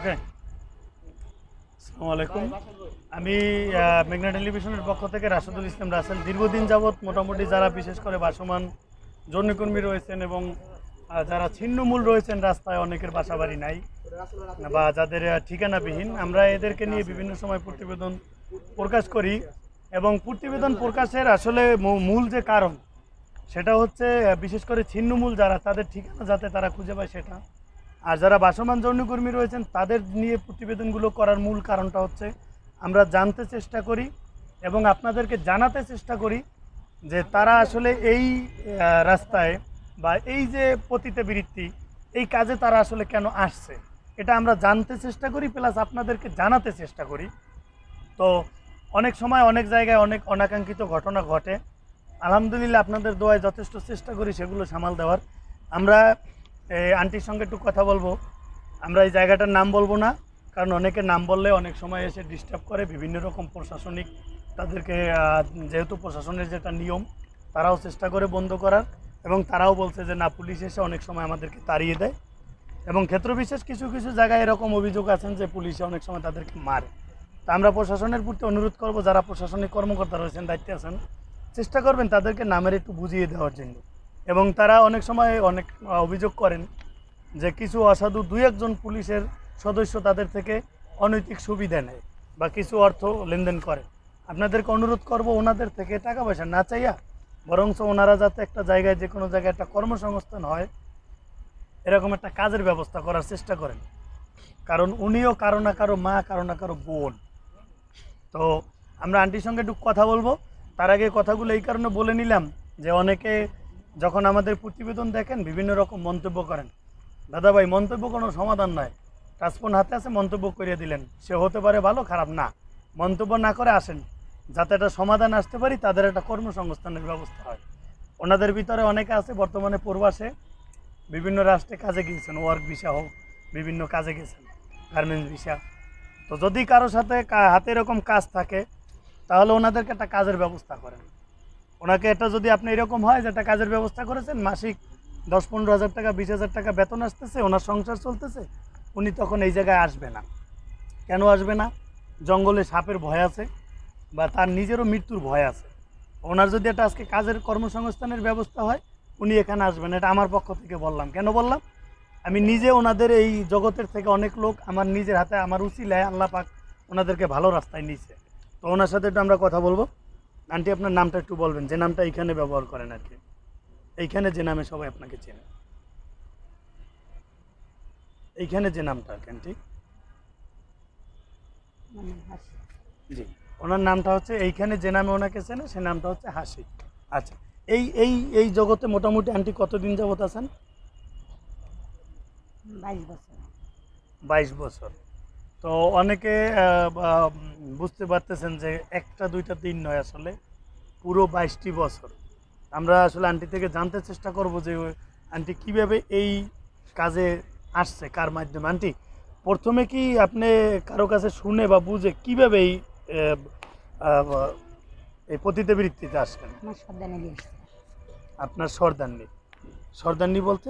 ওকে, আসসালামু আলাইকুম। আমি মেঘনা টেলিভিশনের পক্ষ থেকে রাশেদুল ইসলাম রাসেল। দীর্ঘদিন যাবৎ মোটামুটি যারা বিশেষ করে ভাসমান যৌনকর্মী রয়েছেন এবং যারা ছিন্নমূল রয়েছেন, রাস্তায় অনেকের বাসাবাড়ি নাই বা যাদের ঠিকানাবিহীন, আমরা এদেরকে নিয়ে বিভিন্ন সময় প্রতিবেদন প্রকাশ করি এবং প্রতিবেদন প্রকাশের আসলে মূল যে কারণ সেটা হচ্ছে বিশেষ করে ছিন্নমূল যারা, তাদের ঠিকানা যাতে তারা খুঁজে পায় সেটা। আর যারা ভাসমান যৌনকর্মী রয়েছেন তাদের নিয়ে প্রতিবেদনগুলো করার মূল কারণটা হচ্ছে আমরা জানতে চেষ্টা করি এবং আপনাদেরকে জানাতে চেষ্টা করি যে তারা আসলে এই রাস্তায় বা এই যে পতিতাবৃত্তি, এই কাজে তারা আসলে কেন আসছে, এটা আমরা জানতে চেষ্টা করি, প্লাস আপনাদেরকে জানাতে চেষ্টা করি। তো অনেক সময় অনেক জায়গায় অনেক অনাকাঙ্ক্ষিত ঘটনা ঘটে। আলহামদুলিল্লাহ আপনাদের দোয়ায় যথেষ্ট চেষ্টা করি সেগুলো সামাল দেওয়ার। আমরা আন্টির সঙ্গে একটু কথা বলবো। আমরা এই জায়গাটার নাম বলবো না, কারণ অনেকে নাম বললে অনেক সময় এসে ডিস্টার্ব করে, বিভিন্ন রকম প্রশাসনিক তাদেরকে, যেহেতু প্রশাসনের যেটা নিয়ম, তারাও চেষ্টা করে বন্ধ করার, এবং তারাও বলছে যে না, পুলিশ এসে অনেক সময় আমাদেরকে তাড়িয়ে দেয়, এবং ক্ষেত্রবিশেষ কিছু কিছু জায়গায় এরকম অভিযোগ আছেন যে পুলিশে অনেক সময় তাদেরকে মারে। তা আমরা প্রশাসনের প্রতি অনুরোধ করব, যারা প্রশাসনিক কর্মকর্তা রয়েছেন, দায়িত্বে আছেন, চেষ্টা করবেন তাদেরকে নামের একটু বুঝিয়ে দেওয়ার জন্য। এবং তারা অনেক সময় অনেক অভিযোগ করেন যে কিছু অসাধু দুই একজন পুলিশের সদস্য তাদের থেকে অনৈতিক সুবিধা নেয় বা কিছু অর্থ লেনদেন করে। আপনাদেরকে অনুরোধ করব ওনাদের থেকে টাকা পয়সা না চাইয়া বরঞ্চ ওনারা যাতে একটা জায়গায়, যে কোনো জায়গায় একটা কর্মসংস্থান হয়, এরকম একটা কাজের ব্যবস্থা করার চেষ্টা করেন। কারণ উনিও কারো না কারো মা, কারো না কারো বোন। তো আমরা আন্টির সঙ্গে একটু কথা বলবো। তার আগে কথাগুলো এই কারণে বলে নিলাম যে অনেকে যখন আমাদের প্রতিবেদন দেখেন বিভিন্ন রকম মন্তব্য করেন। দাদা ভাই, মন্তব্য কোনো সমাধান নয়। টাচফোন হাতে আছে, মন্তব্য করিয়ে দিলেন, সে হতে পারে ভালো, খারাপ না। মন্তব্য না করে আসেন, যাতে একটা সমাধান আসতে পারি, তাদের একটা কর্মসংস্থানের ব্যবস্থা হয়। ওনাদের ভিতরে অনেকে আছে বর্তমানে প্রবাসে বিভিন্ন রাষ্ট্রে কাজে গিয়েছেন, ওয়ার্ক ভিসা হোক, বিভিন্ন কাজে গেছেন, গার্মেন্টস ভিসা। তো যদি কারোর সাথে হাতে এরকম কাজ থাকে, তাহলে ওনাদেরকে একটা কাজের ব্যবস্থা করেন। ওনাকে এটা যদি আপনি এরকম হয় যে একটা কাজের ব্যবস্থা করেছেন, মাসিক 10-15 হাজার টাকা, 20,000 টাকা বেতন আসতেছে, ওনার সংসার চলতেছে, উনি তখন এই জায়গায় আসবে না। কেন আসবে না? জঙ্গলে সাপের ভয় আছে বা তার নিজেরও মৃত্যুর ভয় আছে। ওনার যদি একটা আজকে কাজের কর্মসংস্থানের ব্যবস্থা হয়, উনি এখানে আসবেন। এটা আমার পক্ষ থেকে বললাম। কেন বললাম? আমি নিজে ওনাদের এই জগতের থেকে অনেক লোক আমার নিজের হাতে, আমার উচিলায় আল্লাহ পাক ওনাদেরকে ভালো রাস্তায় নিয়েছে। তো ওনার সাথে একটু আমরা কথা বলবো। আন্টি, আপনার নামটা একটু বলবেন, যে নামটা এইখানে ব্যবহার করেন আর কি, এইখানে যে নামে সবাই আপনাকে চেনে, এইখানে যে নামটা আর কি আন্টি। জি, ওনার নামটা হচ্ছে, এইখানে যে নামে ওনাকে চেনে সে নামটা হচ্ছে হাসি। আচ্ছা, এই এই এই জগতে মোটামুটি আন্টি কতদিন যাবত আছেন? 22 বছর। 22 বছর। তো অনেকে বুঝতে পারতেছেন যে একটা দুইটা দিন নয়, আসলে পুরো 22টি বছর। আমরা আসলে আন্টি থেকে জানতে চেষ্টা করব যে আন্টি কীভাবে এই কাজে আসছে, কার মাধ্যমে। আন্টি, প্রথমে কি আপনি কারো কাছে শুনে বা বুঝে কীভাবে আহ, আহ, এই পতিতাবৃত্তিতে আসলেন? আমার সর্দানে দিয়েছে আপনার সর্দারনি? সর্দারনি বলতে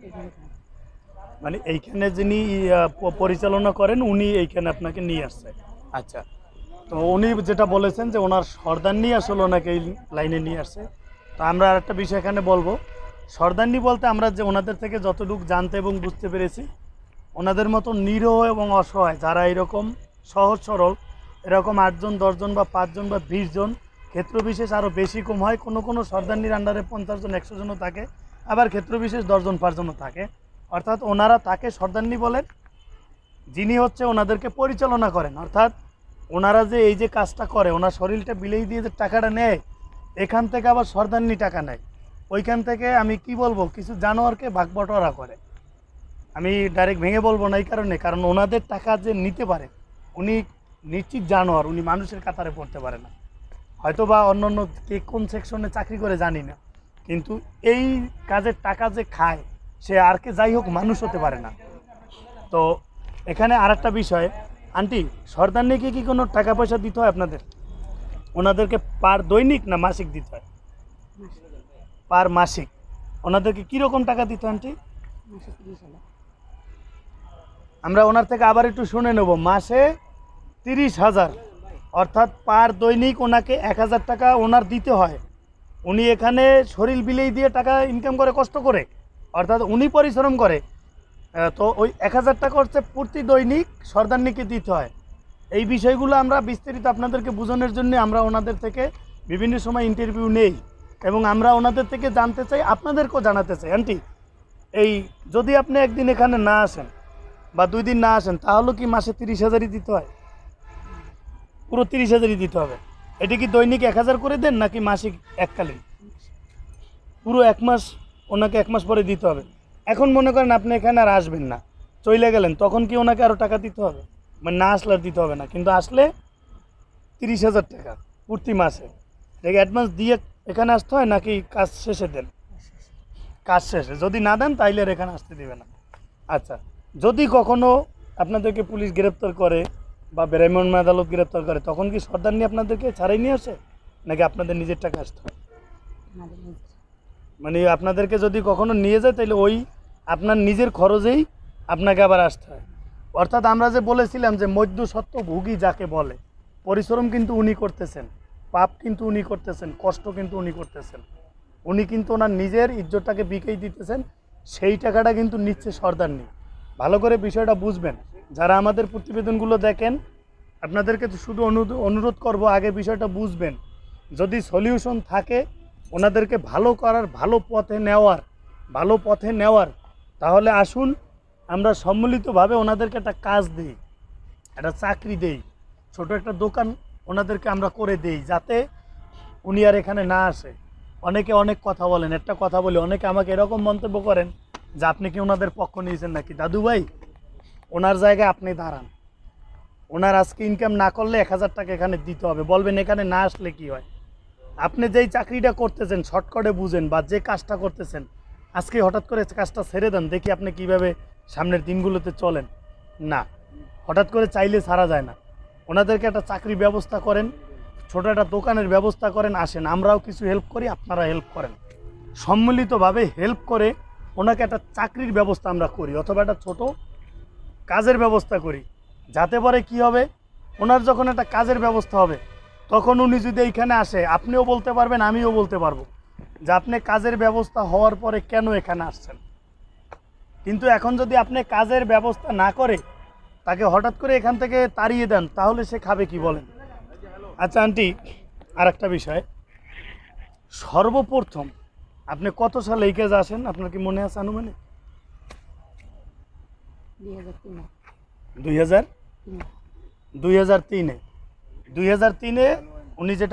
এখানকার। মানে এইখানে যিনি পরিচালনা করেন, উনি এইখানে আপনাকে নিয়ে আসছে। আচ্ছা, তো উনি যেটা বলেছেন যে ওনার সর্দারনি আসলে ওনাকে এই লাইনে নিয়ে আসছে। তো আমরা আরেকটা বিষয় এখানে বলবো, সর্দারনি বলতে আমরা যে ওনাদের থেকে যতটুকু জানতে এবং বুঝতে পেরেছি, ওনাদের মতো নিরীহ এবং অসহায় যারা এরকম সহজ সরল, এরকম 8 জন 10 জন বা 5 জন বা 20 জন, ক্ষেত্রবিশেষ আরও বেশি কম হয়, কোনো কোনো সর্দারনির আন্ডারে 50 জন 100 জনও থাকে, আবার ক্ষেত্রবিশেষ 10 জন 5 জনও থাকে। অর্থাৎ ওনারা তাকে সর্দারনি বলেন, যিনি হচ্ছে ওনাদেরকে পরিচালনা করেন। অর্থাৎ ওনারা যে এই যে কাজটা করে, ওনার শরীরটা বিলেই দিয়ে যে টাকাটা নেয়, এখান থেকে আবার সর্দারনি টাকা নেয়। ওইখান থেকে আমি কি বলবো, কিছু জানোয়ারকে ভাগ বটোয়ারা করে। আমি ডাইরেক্ট ভেঙে বলবো না, এই কারণে, কারণ ওনাদের টাকা যে নিতে পারে, উনি নিশ্চিত জানোয়ার, উনি মানুষের কাতারে পড়তে পারে না। হয়তো বা অন্য অন্য কে কোন সেকশনে চাকরি করে জানি না, কিন্তু এই কাজের টাকা যে খায়, সে আর কে যাই হোক মানুষ হতে পারে না। তো এখানে আর একটা বিষয়, আন্টি, সর্দারনিকে কি কোনো টাকা পয়সা দিতে হয় আপনাদের? ওনাদেরকে পার দৈনিক না মাসিক দিতে হয়? পার মাসিক। ওনাদেরকে কীরকম টাকা দিতে হয় আন্টি? মাসে 30,000। আমরা ওনার থেকে আবার একটু শুনে নেব। মাসে 30,000, অর্থাৎ পার দৈনিক ওনাকে 1,000 টাকা ওনার দিতে হয়। উনি এখানে শরীর বিলেই দিয়ে টাকা ইনকাম করে, কষ্ট করে, অর্থাৎ উনি পরিশ্রম করে। তো ওই 1,000 টাকা হচ্ছে প্রতি দৈনিক সর্দারনিকে দিতে হয়। এই বিষয়গুলো আমরা বিস্তারিত আপনাদেরকে বোঝানোর জন্য আমরা ওনাদের থেকে বিভিন্ন সময় ইন্টারভিউ নেই এবং আমরা ওনাদের থেকে জানতে চাই, আপনাদেরকেও জানাতে চাই। আন্টি, এই যদি আপনি একদিন এখানে না আসেন বা 2 দিন না আসেন, তাহলে কি মাসে 30,000ই দিতে হয়? পুরো 30,000ই দিতে হবে? এটা কি দৈনিক 1,000 করে দেন নাকি মাসিক এককালীন? পুরো 1 মাস, ওনাকে 1 মাস পরে দিতে হবে। এখন মনে করেন আপনি এখানে আর আসবেন না, চলে গেলেন, তখন কি ওনাকে আরও টাকা দিতে হবে? মানে না আসলে আর দিতে হবে না, কিন্তু আসলে 30,000 টাকা প্রতি মাসে দেখে অ্যাডভান্স দিয়ে এখানে আসতে হয় নাকি কাজ শেষে দেন? কাজ শেষে যদি না দেন তাইলে আর এখানে আসতে দিবে না। আচ্ছা, যদি কখনো আপনাদেরকে পুলিশ গ্রেপ্তার করে বা ভ্রাম্যমাণ আদালত গ্রেপ্তার করে, তখন কি সর্দারনি আপনাদেরকে ছাড়াই নিয়ে আসে নাকি আপনাদের নিজের টাকা আসতে হয়? আমাদের নিজের। মানে আপনাদেরকে যদি কখনো নিয়ে যায় তাহলে ওই আপনার নিজের খরচেই আপনাকে আবার আসতে হয়। অর্থাৎ আমরা যে বলেছিলাম যে মধ্যস্বত্ব ভোগী যাকে বলে, পরিশ্রম কিন্তু উনি করতেছেন, পাপ কিন্তু উনি করতেছেন, কষ্ট কিন্তু উনি করতেছেন। উনি কিন্তু ওনার নিজের ইজ্জতটাকে বিকেই দিতেছেন, সেই টাকাটা কিন্তু নিচ্ছে সর্দারনি। ভালো করে বিষয়টা বুঝবেন। যারা আমাদের প্রতিবেদনগুলো দেখেন, আপনাদেরকে তো শুধু অনুরোধ করব, আগে বিষয়টা বুঝবেন। যদি সলিউশন থাকে ওনাদেরকে ভালো করার, ভালো পথে নেওয়ার, তাহলে আসুন আমরা সম্মিলিতভাবে ওনাদেরকে একটা কাজ দিই, একটা চাকরি দেই, ছোট একটা দোকান ওনাদেরকে আমরা করে দেই, যাতে উনি আর এখানে না আসে। অনেকে অনেক কথা বলেন, একটা কথা বলি, অনেকে আমাকে এরকম মন্তব্য করেন যে আপনি কি ওনাদের পক্ষ নিয়েছেন নাকি? দাদু ভাই, ওনার জায়গায় আপনি দাঁড়ান। ওনার আজকে ইনকাম না করলে 1,000 টাকা এখানে দিতে হবে, বলবেন এখানে না আসলে কি হয়? আপনি যেই চাকরিটা করতেছেন শর্টকাটে বুঝেন, বা যে কাজটা করতেছেন আজকে হঠাৎ করে কাজটা ছেড়ে দেন, দেখি আপনি কিভাবে সামনের দিনগুলোতে চলেন। না, হঠাৎ করে চাইলে ছাড়া যায় না। ওনাদেরকে একটা চাকরির ব্যবস্থা করেন, ছোট একটা দোকানের ব্যবস্থা করেন, আসেন আমরাও কিছু হেল্প করি, আপনারা হেল্প করেন, সম্মিলিতভাবে হেল্প করে ওনাকে একটা চাকরির ব্যবস্থা আমরা করি, অথবা একটা ছোট কাজের ব্যবস্থা করি। যাতে পরে কি হবে, ওনার যখন একটা কাজের ব্যবস্থা হবে, তখন উনি যদি এইখানে আসে, আপনিও বলতে পারবেন, আমিও বলতে পারবো যে আপনি কাজের ব্যবস্থা হওয়ার পরে কেন এখানে আসছেন। কিন্তু এখন যদি আপনি কাজের ব্যবস্থা না করে তাকে হঠাৎ করে এখান থেকে তাড়িয়ে দেন, তাহলে সে খাবে কি বলেন? আচ্ছা আন্টি, আর একটা বিষয়, সর্বপ্রথম আপনি কত সালে এই কাজে আসেন, আপনার কি মনে আছে আনুমানিক? 2003 2000 2003-এ উনি যেটা